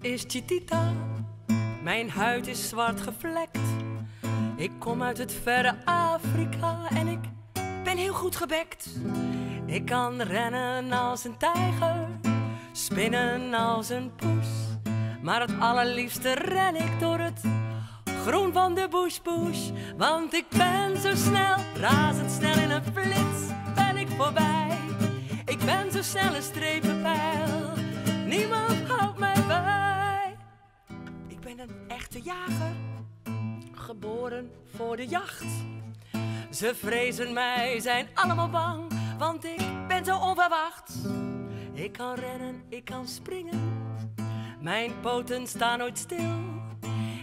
is Chitita. Mijn huid is zwart gevlekt. Ik kom uit het verre Afrika en ik ben heel goed gebekt. Ik kan rennen als een tijger, spinnen als een poes. Maar het allerliefste ren ik door het groen van de bush. Want ik ben zo snel, razendsnel in een flits ben ik voorbij. Ik ben zo snel een strepenpijl, niemand houdt mij bij. Ik ben een echte jager, geboren voor de jacht. Ze vrezen mij, zijn allemaal bang, want ik ben zo onverwacht. Ik kan rennen, ik kan springen, mijn poten staan nooit stil.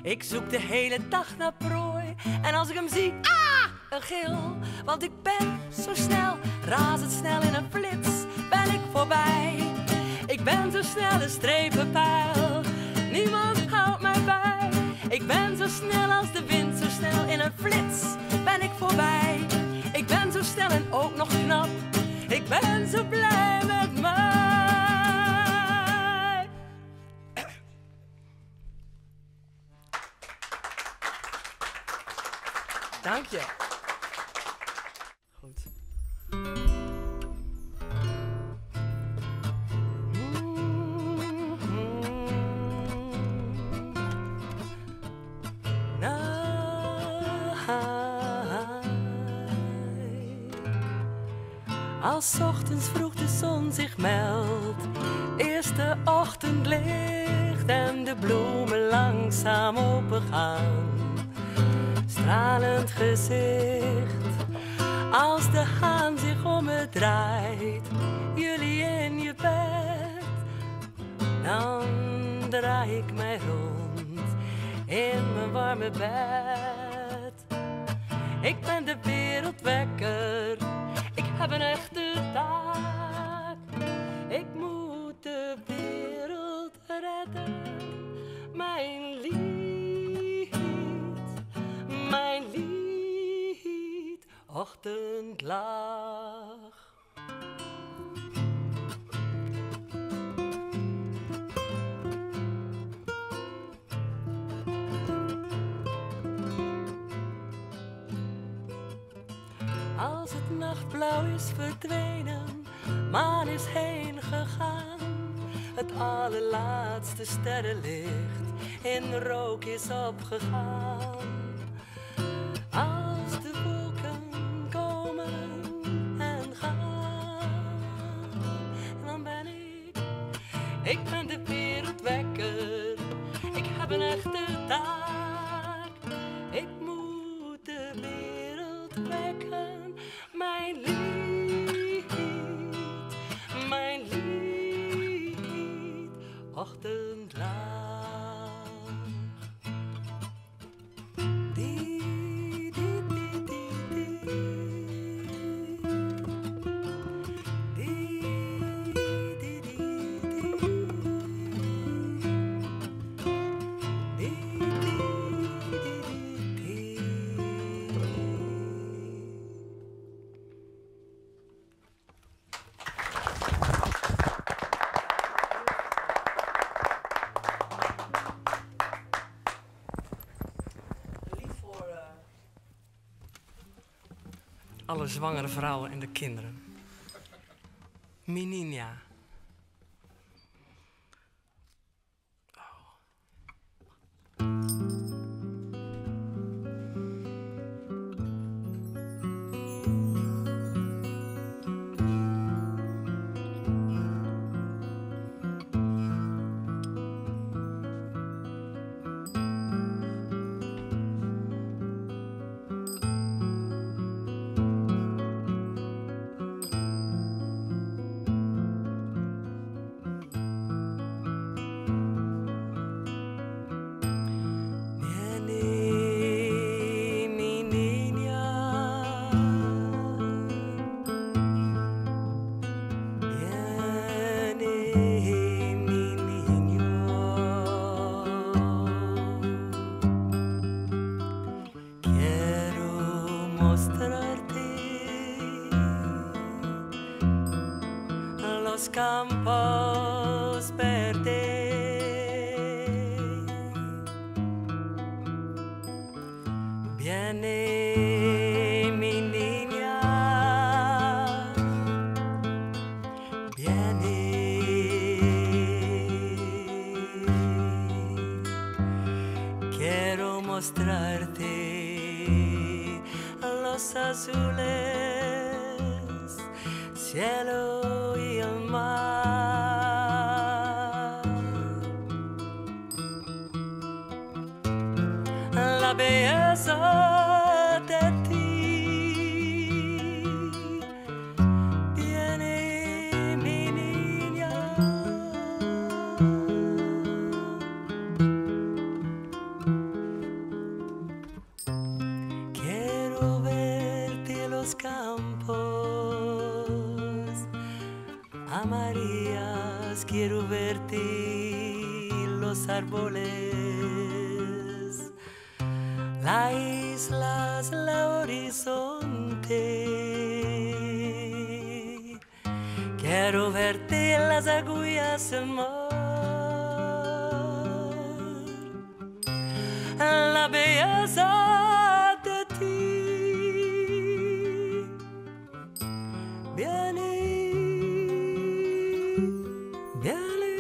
Ik zoek de hele dag naar prooi en als ik hem zie, een gil. Want ik ben zo snel, razendsnel in een flits ben ik voorbij. Ik ben zo snel een strepenpijl, niemand houdt mij bij. Ik ben zo snel als de wind, zo snel in een flits ben ik voorbij. Ik ben zo snel en ook nog knap, ik ben zo blij met mij. Dank je. Goed. Als 's ochtends vroeg de zon zich meldt, eerste ochtendlicht en de bloemen langzaam opengaan. Stralend gezicht, als de haan zich om me draait, jullie in je bed. Dan draai ik mij rond in mijn warme bed. Ik ben de wereldwekker, ik heb een echte taak. Ik moet de wereld redden, mijn lied, ochtendlag. Als het nachtblauw is verdwenen, maan is heen gegaan. Het allerlaatste sterrenlicht in rook is opgegaan. Als de wolken komen en gaan, dan ben ik ben de wereldwekker. Ik heb een echte taak. Ik moet de wereld wekken. Mijn lied, ochtendlaag. Alle zwangere vrouwen en de kinderen. Menina. Campos verdes Viene mi niña, viene. Quiero mostrarte los azules, cielo y el mar. La belleza de ti, viene mi niña. Quiero verte los campos amarillas, quiero verte los árboles, las islas, el horizonte. Quiero verte las agujas del mar, la belleza de ti. Viene, viene.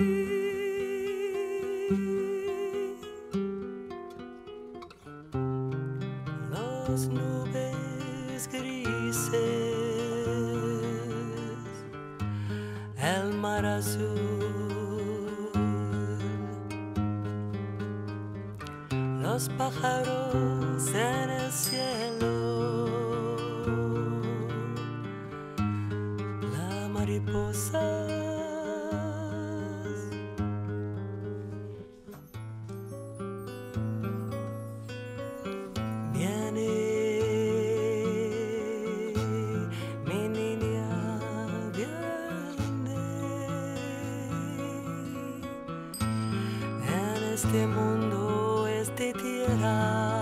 Las nubes grises, el mar azul, los pájaros en el cielo, las mariposas. Viene mi niña, viene. En este mundo, esta tierra,